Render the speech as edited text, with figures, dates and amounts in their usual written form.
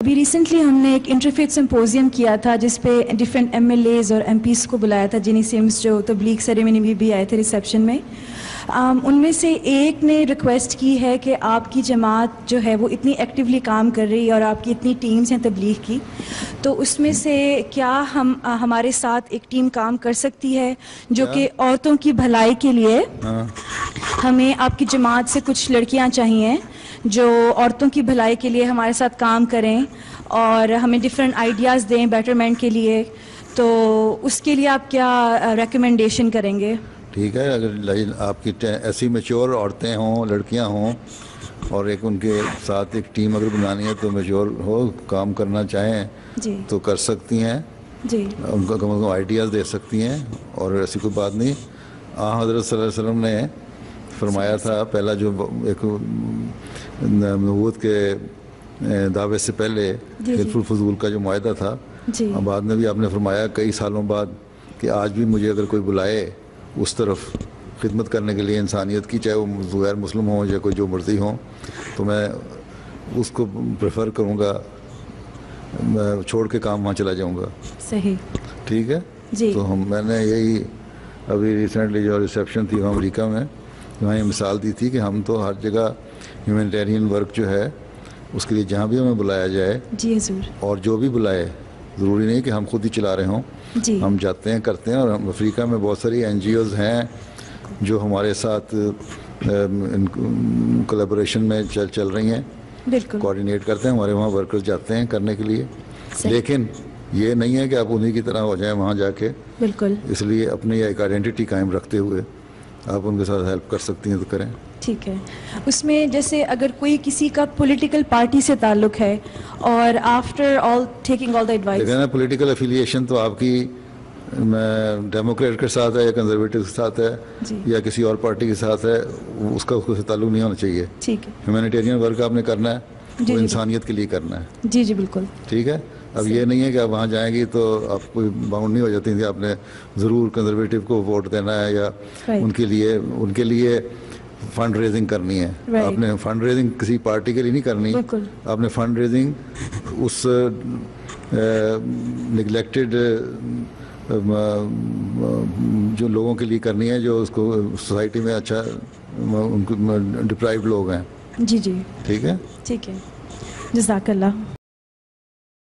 ابھی ریسنٹلی ہم نے ایک انٹرفیتھ سمپوزیم کیا تھا جس پہ ڈفرینٹ ایم ایل ایز اور ایم پیز کو بلایا تھا، جنی سمز جو تبلیغ سیریمنی میں بھی آئے تھے ریسیپشن میں. ان میں سے ایک نے ریکویسٹ کی ہے کہ آپ کی جماعت جو ہے وہ اتنی ایکٹیولی کام کر رہی ہے اور آپ کی اتنی ٹیمز ہیں تبلیغ کی، تو اس میں سے کیا ہمارے ساتھ ایک ٹیم کام کر سکتی ہے جو کہ عورتوں کی بھلائی کے لیے ہمیں آپ کی جماعت سے کچھ لڑکیاں چاہیے جو عورتوں کی بھلائی کے لیے ہمارے ساتھ کام کریں اور ہمیں ڈفرینٹ آئیڈیاز دیں بیٹرمنٹ کے لیے، تو اس کے لیے آپ کیا ریکمنڈیشن کریں گے؟ ٹھیک ہے، اگر آپ کی ایسی میچور عورتیں ہوں، لڑکیاں ہوں، اور ایک ان کے ساتھ ایک ٹیم اگر بنانی ہے تو میچور ہو، کام کرنا چاہیں جی تو کر سکتی ہیں، جی ان کو کم از کم آئیڈیاز دے سکتی ہیں، اور ایسی کوئی بات نہیں. حضرت صلی اللہ علیہ وسلم نے فرمایا تھا، پہلا جو ایک نبوت کے دعوے سے پہلے حلف الفضول کا جو معاہدہ تھا، جی بعد میں بھی آپ نے فرمایا کئی سالوں بعد کہ آج بھی مجھے اگر کوئی بلائے اس طرف خدمت کرنے کے لیے انسانیت کی، چاہے وہ غیر مسلم ہوں یا کوئی جو مرضی ہوں، تو میں اس کو پریفر کروں گا، میں چھوڑ کے کام وہاں چلا جاؤں گا. صحیح. ٹھیک ہے جی. تو میں نے یہی ابھی ریسنٹلی جو ریسیپشن تھی وہاں امریکہ میں، وہاں یہ مثال دی تھی کہ ہم تو ہر جگہ ہیومینیٹیرین ورک جو ہے اس کے لیے جہاں بھی ہمیں بلایا جائے، جی حضور، اور جو بھی بلائے، ضروری نہیں کہ ہم خود ہی چلا رہے ہوں، جی ہم جاتے ہیں، کرتے ہیں. اور ہم افریقہ میں بہت ساری این جی اوز ہیں جو ہمارے ساتھ کولیبوریشن میں چل رہی ہیں، بالکل کوآرڈینیٹ کرتے ہیں، ہمارے وہاں ورکرز جاتے ہیں کرنے کے لیے. لیکن یہ نہیں ہے کہ آپ انہی کی طرح ہو جائیں وہاں جا کے. بالکل. اس لیے اپنی ایک آئیڈینٹی قائم رکھتے ہوئے آپ ان کے ساتھ ہیلپ کر سکتی ہیں تو کریں. ٹھیک ہے. اس میں جیسے اگر کوئی کسی کا پولیٹیکل پارٹی سے تعلق ہے اور آفٹر آل ٹیکنگ آل دا ایڈوائس، لیکن پولیٹیکل افیلیشن تو آپ کی ڈیموکریٹ کے ساتھ ہے یا کنزرویٹو کے ساتھ ہے یا کسی اور پارٹی کے ساتھ ہے، اس کا تعلق نہیں ہونا چاہیے. ٹھیک ہے. ہیومینیٹیرین ورک آپ نے کرنا ہے، وہ انسانیت کے لیے کرنا ہے. جی جی بالکل. ٹھیک ہے. اب یہ نہیں ہے کہ آپ وہاں جائیں گی تو آپ کوئی باؤنڈ نہیں ہو جاتی کہ آپ نے ضرور کنزرویٹو کو ووٹ دینا ہے یا ان کے لیے فنڈ ریزنگ کرنی ہے. آپ نے فنڈ ریزنگ کسی پارٹی کے لیے نہیں کرنی، آپ نے فنڈ ریزنگ اس نگلیکٹڈ جو لوگوں کے لیے کرنی ہے جو اس کو سوسائٹی میں اچھا ان کو ڈپرائیوڈ لوگ ہیں. جی جی ٹھیک ہے. ٹھیک ہے. جزاک اللہ.